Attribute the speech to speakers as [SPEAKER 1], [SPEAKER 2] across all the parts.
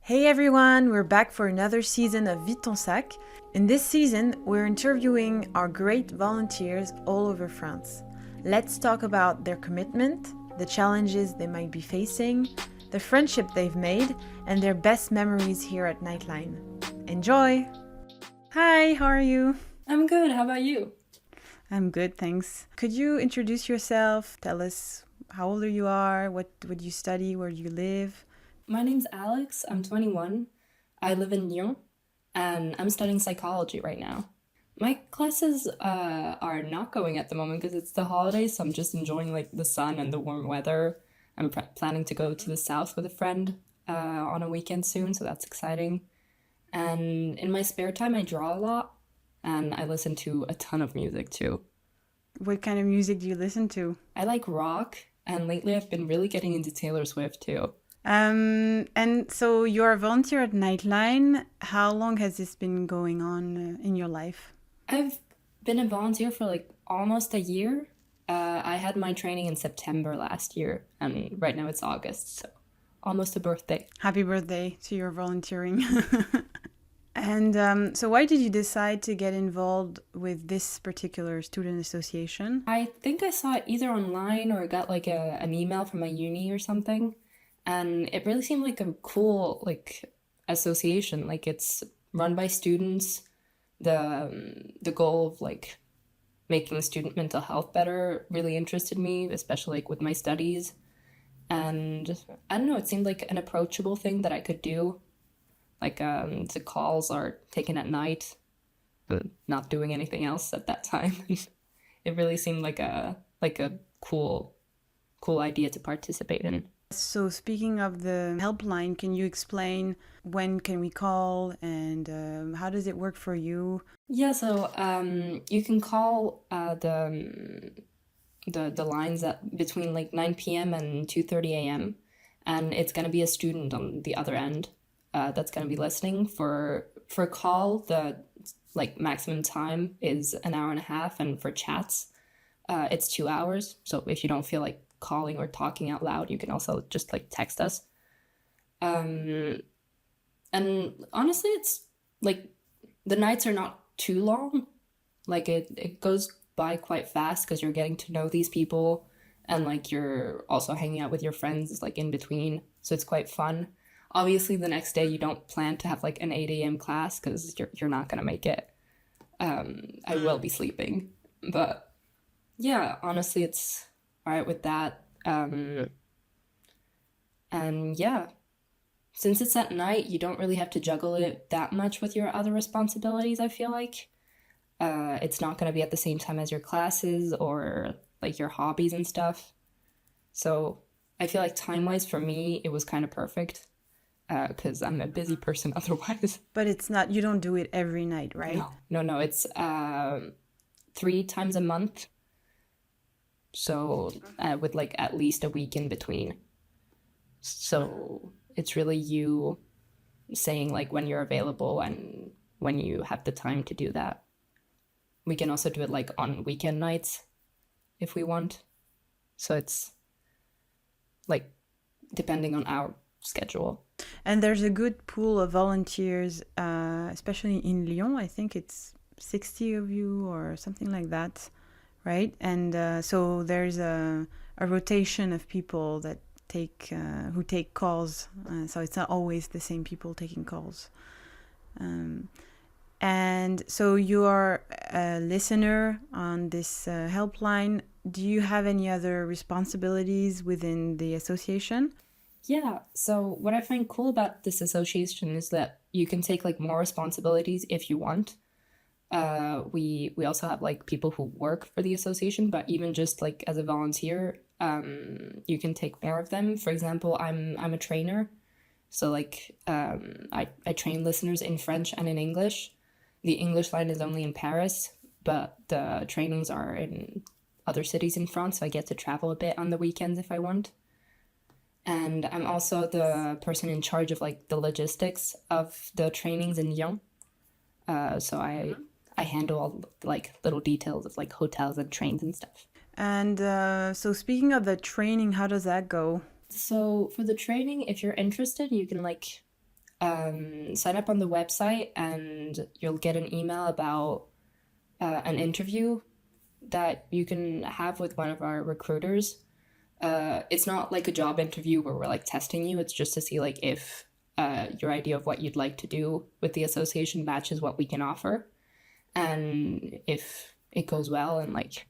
[SPEAKER 1] Hey everyone, we're back for another season of Vide Ton Sac. In this season, we're interviewing our great volunteers all over France. Let's talk about their commitment, the challenges they might be facing, the friendship they've made, and their best memories here at Nightline. Enjoy! Hi, how are you?
[SPEAKER 2] I'm good. How about you?
[SPEAKER 1] I'm good, thanks. Could you introduce yourself? Tell us how old you are, what would you study, where do you live?
[SPEAKER 2] My name's Alex. I'm 21. I live in Lyon, and I'm studying psychology right now. My classes are not going at the moment because it's the holidays, so I'm just enjoying like the sun and the warm weather. I'm planning to go to the south with a friend on a weekend soon, so that's exciting. And in my spare time, I draw a lot, and I listen to a ton of music too.
[SPEAKER 1] What kind of music do you listen to?
[SPEAKER 2] I like rock, and lately I've been really getting into Taylor Swift too.
[SPEAKER 1] And so you're a volunteer at Nightline. How long has this been going on in your life?
[SPEAKER 2] I've been a volunteer for like almost a year. I had my training in September last year, and right now it's August, so almost a birthday.
[SPEAKER 1] Happy birthday to your volunteering. And so, why did you decide to get involved with this particular student association?
[SPEAKER 2] I think I saw it either online or got like an email from my uni or something, and it really seemed like a cool like association. Like it's run by students. The goal of like making student mental health better really interested me, especially like with my studies. And I don't know, it seemed like an approachable thing that I could do. Like the calls are taken at night, but not doing anything else at that time. It really seemed like a cool idea to participate in.
[SPEAKER 1] So, speaking of the helpline, can you explain when can we call and how does it work for you?
[SPEAKER 2] Yeah, so you can call the lines at between like 9 p.m. and 2:30 a.m. and it's gonna be a student on the other end that's gonna be listening for a call. The like maximum time is an hour and a half, and for chats, it's 2 hours. So if you don't feel like calling or talking out loud, you can also just like text us. Um, and honestly, it's like the nights are not too long. Like it goes by quite fast because you're getting to know these people and like you're also hanging out with your friends like in between. So it's quite fun. Obviously, the next day you don't plan to have like an 8 a.m. class because you're not gonna make it. I will be sleeping, but yeah, honestly, it's all right with that. And yeah, since it's at night, you don't really have to juggle it that much with your other responsibilities, I feel like. It's not going to be at the same time as your classes or like your hobbies and stuff. So I feel like time-wise for me, it was kind of perfect because I'm a busy person otherwise.
[SPEAKER 1] But it's not, you don't do it every night, right?
[SPEAKER 2] No. It's 3 times a month. So with like at least a week in between. So it's really you saying like when you're available and when you have the time to do that. We can also do it like on weekend nights if we want. So it's like depending on our schedule.
[SPEAKER 1] And there's a good pool of volunteers, especially in Lyon. I think it's 60 of you or something like that, right? And so there's a rotation of people that take who take calls. So it's not always the same people taking calls. Um, and so you are a listener on this helpline. Do you have any other responsibilities within the association?
[SPEAKER 2] Yeah, so what I find cool about this association is that you can take like more responsibilities if you want. We also have like people who work for the association, but even just like as a volunteer, you can take more of them. For example, I'm a trainer, so like I train listeners in French and in English. The English line is only in Paris, but the trainings are in other cities in France, so I get to travel a bit on the weekends if I want. And I'm also the person in charge of like the logistics of the trainings in Lyon. So I handle all like little details of like hotels and trains and stuff.
[SPEAKER 1] And so, speaking of the training, how does that go?
[SPEAKER 2] So for the training, if you're interested, you can like Sign up on the website and you'll get an email about an interview that you can have with one of our recruiters. It's not like a job interview where we're like testing you. It's just to see like if your idea of what you'd like to do with the association matches what we can offer. And if it goes well and like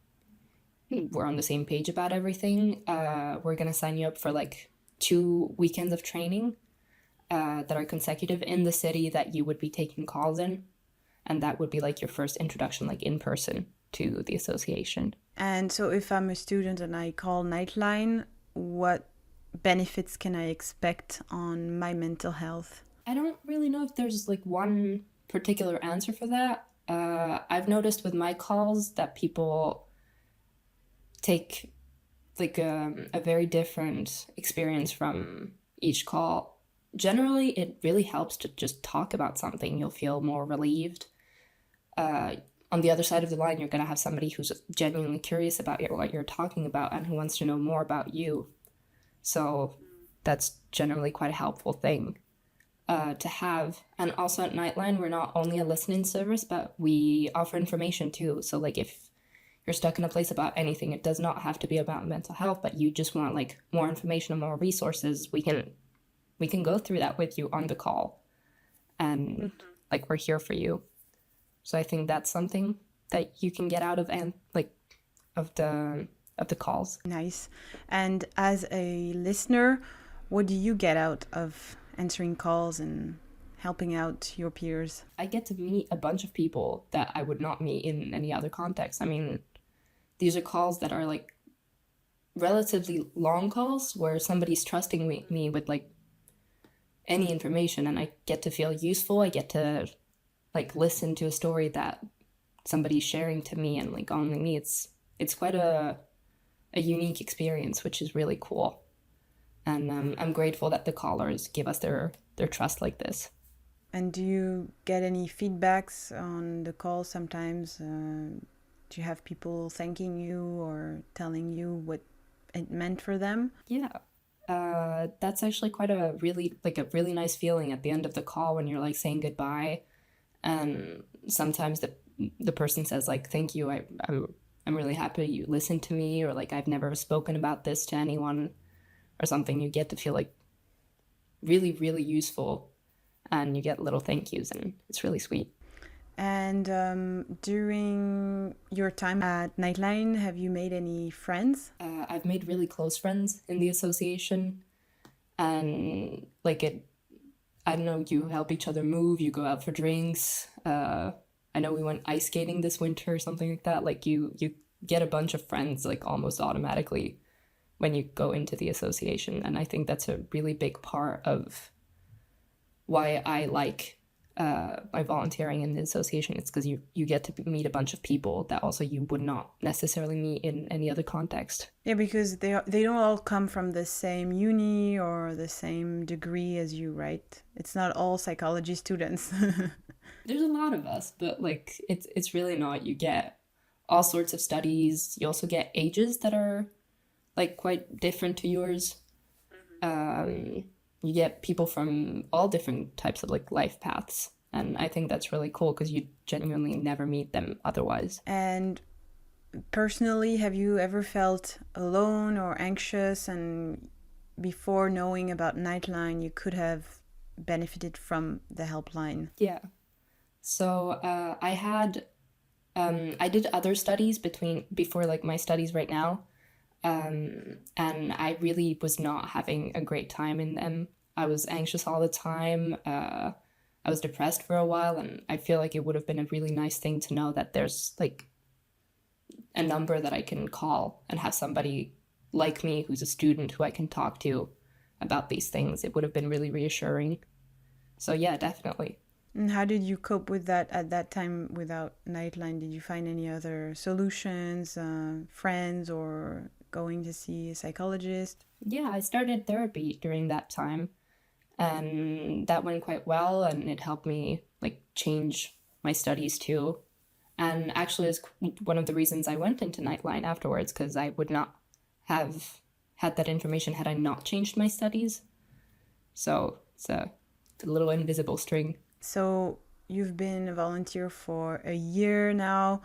[SPEAKER 2] we're on the same page about everything, we're gonna sign you up for like 2 weekends of training that are consecutive in the city that you would be taking calls in. And that would be like your first introduction, like in person to the association.
[SPEAKER 1] And so if I'm a student and I call Nightline, what benefits can I expect on my mental health?
[SPEAKER 2] I don't really know if there's like one particular answer for that. I've noticed with my calls that people take like a very different experience from each call. Generally, it really helps to just talk about something. You'll feel more relieved. On the other side of the line, you're going to have somebody who's genuinely curious about what you're talking about and who wants to know more about you. So that's generally quite a helpful thing to have. And also at Nightline, we're not only a listening service, but we offer information too. So like if you're stuck in a place about anything, it does not have to be about mental health, but you just want like more information and more resources, we can go through that with you on the call. And like we're here for you. So I think that's something that you can get out of and like of the calls.
[SPEAKER 1] Nice. And as a listener, what do you get out of answering calls and helping out your peers?
[SPEAKER 2] I get to meet a bunch of people that I would not meet in any other context. I mean, these are calls that are like relatively long calls where somebody's trusting me with like any information, and I get to feel useful. I get to like listen to a story that somebody's sharing to me, and like only me. It's quite a unique experience, which is really cool. And I'm grateful that the callers give us their trust like this.
[SPEAKER 1] And do you get any feedbacks on the call sometimes? Do you have people thanking you or telling you what it meant for them?
[SPEAKER 2] Yeah. That's actually quite a really nice feeling at the end of the call when you're like saying goodbye. And sometimes the person says like, thank you, I'm really happy you listened to me, or like I've never spoken about this to anyone or something. You get to feel like really, really useful, and you get little thank yous, and it's really sweet.
[SPEAKER 1] And during your time at Nightline, have you made any friends?
[SPEAKER 2] I've made really close friends in the association, and like I don't know, you help each other move, you go out for drinks. I know we went ice skating this winter or something like that. Like you get a bunch of friends like almost automatically when you go into the association. And I think that's a really big part of why I like my volunteering in the association. It's because you get to meet a bunch of people that also you would not necessarily meet in any other context.
[SPEAKER 1] Yeah, because they don't all come from the same uni or the same degree as you, right? It's not all psychology students.
[SPEAKER 2] There's a lot of us, but like it's really not. You get all sorts of studies. You also get ages that are like quite different to yours. You get people from all different types of like life paths, and I think that's really cool because you genuinely never meet them otherwise.
[SPEAKER 1] And personally, have you ever felt alone or anxious, and before knowing about Nightline you could have benefited from the helpline?
[SPEAKER 2] Yeah. So I did other studies before like my studies right now, and I really was not having a great time in them. I was anxious all the time. I was depressed for a while, and I feel like it would have been a really nice thing to know that there's like a number that I can call and have somebody like me who's a student who I can talk to about these things. It would have been really reassuring. So yeah, definitely.
[SPEAKER 1] And how did you cope with that at that time without Nightline? Did you find any other solutions, friends, or going to see a psychologist?
[SPEAKER 2] Yeah, I started therapy during that time, and that went quite well, and it helped me like change my studies too. And actually, it's one of the reasons I went into Nightline afterwards, because I would not have had that information had I not changed my studies. So it's the little invisible string.
[SPEAKER 1] So you've been a volunteer for a year now.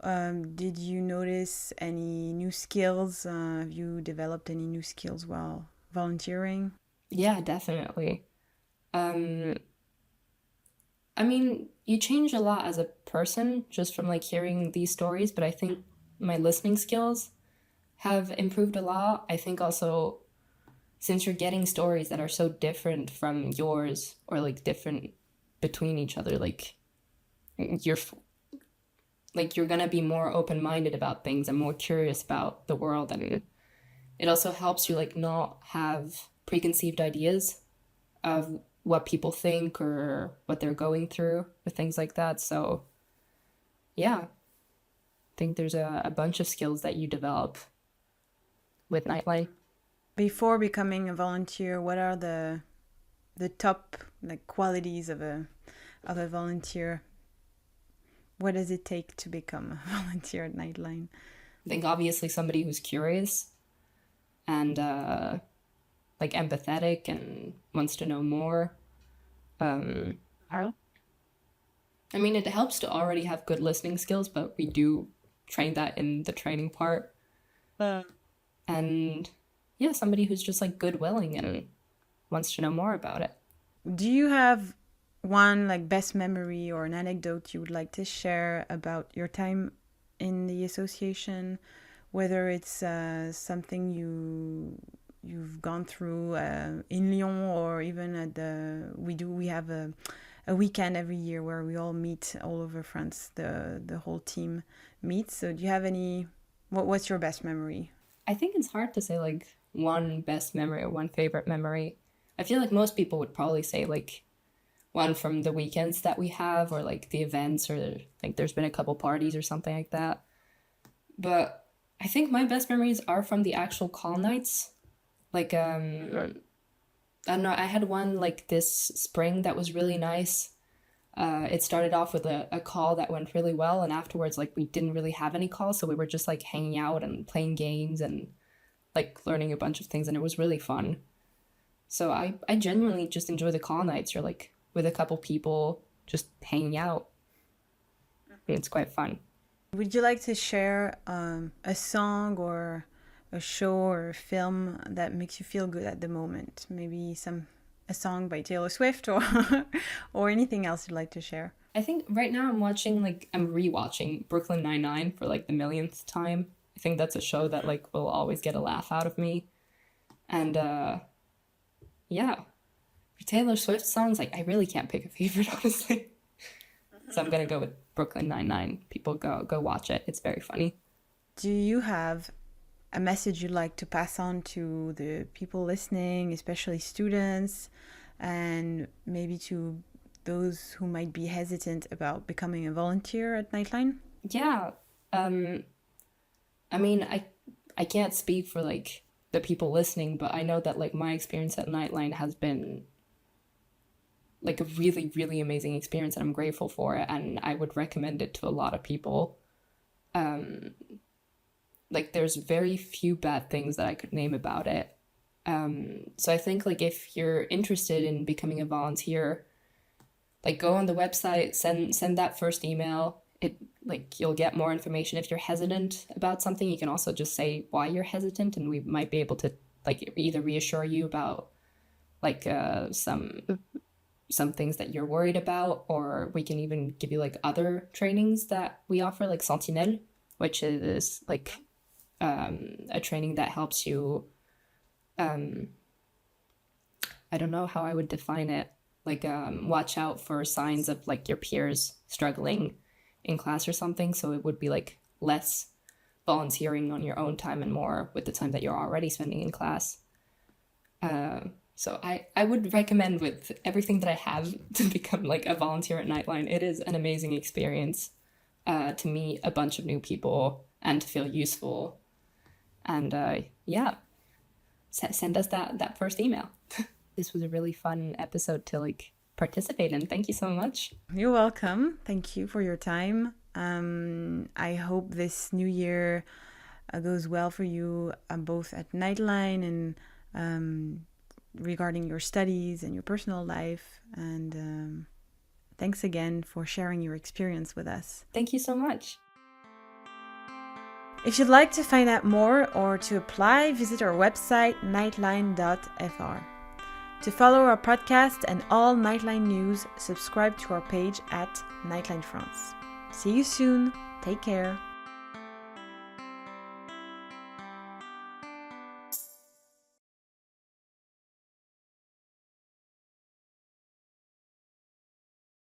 [SPEAKER 1] Did you notice any new skills? Have you developed any new skills while volunteering?
[SPEAKER 2] Yeah, definitely. Um, I mean, you change a lot as a person just from like hearing these stories, but I think my listening skills have improved a lot. I think also since you're getting stories that are so different from yours or like different between each other, you're you're gonna be more open-minded about things and more curious about the world, and it also helps you like not have preconceived ideas of what people think or what they're going through or things like that. So yeah, I think there's a bunch of skills that you develop with Nightline.
[SPEAKER 1] Before becoming a volunteer, what are the top like qualities of a volunteer? What does it take to become a volunteer at Nightline?
[SPEAKER 2] I think obviously somebody who's curious and like empathetic and wants to know more. Um, I mean, it helps to already have good listening skills, but we do train that in the training part. And yeah, somebody who's just like good willing and wants to know more about it.
[SPEAKER 1] Do you have one like best memory or an anecdote you would like to share about your time in the association, whether it's something you've gone through in Lyon, or even at the we have a weekend every year where we all meet all over France, the whole team meets. So do you have any, what's your best memory?
[SPEAKER 2] I think it's hard to say like one best memory or one favorite memory. I feel like most people would probably say like one from the weekends that we have or like the events or like there's been a couple parties or something like that. But I think my best memories are from the actual call nights. Like I don't know, I had one like this spring that was really nice. It started off with a call that went really well, and afterwards like we didn't really have any calls, so we were just like hanging out and playing games and like learning a bunch of things, and it was really fun. So I genuinely just enjoy the call nights. You're like with a couple people just hanging out. It's quite fun.
[SPEAKER 1] Would you like to share a song or a show or a film that makes you feel good at the moment? Maybe a song by Taylor Swift or or anything else you'd like to share?
[SPEAKER 2] I think right now I'm rewatching Brooklyn Nine-Nine for like the millionth time. I think that's a show that like will always get a laugh out of me. And yeah, for Taylor Swift songs, like I really can't pick a favorite, honestly. So I'm gonna go with Brooklyn Nine-Nine. People go watch it. It's very funny.
[SPEAKER 1] Do you have a message you'd like to pass on to the people listening, especially students, and maybe to those who might be hesitant about becoming a volunteer at Nightline?
[SPEAKER 2] Yeah. I mean, I can't speak for like the people listening, but I know that like my experience at Nightline has been like a really, really amazing experience, and I'm grateful for it, and I would recommend it to a lot of people. Like there's very few bad things that I could name about it. So I think like if you're interested in becoming a volunteer, like go on the website, send that first email. It like you'll get more information. If you're hesitant about something, you can also just say why you're hesitant, and we might be able to like either reassure you about like some things that you're worried about, or we can even give you like other trainings that we offer, like Sentinelle, which is like a training that helps you. I don't know how I would define it. Like watch out for signs of like your peers struggling in class or something. So it would be like less volunteering on your own time and more with the time that you're already spending in class. So I would recommend with everything that I have to become like a volunteer at Nightline. It is an amazing experience to meet a bunch of new people and to feel useful. And yeah, send us that first email. This was a really fun episode to like participate in. Thank you so much.
[SPEAKER 1] You're welcome. Thank you for your time. I hope this new year goes well for you, both at Nightline and regarding your studies and your personal life. And thanks again for sharing your experience with us.
[SPEAKER 2] Thank you so much.
[SPEAKER 1] If you'd like to find out more or to apply, visit our website, nightline.fr. To follow our podcast and all Nightline news, subscribe to our page at Nightline France. See you soon. Take care.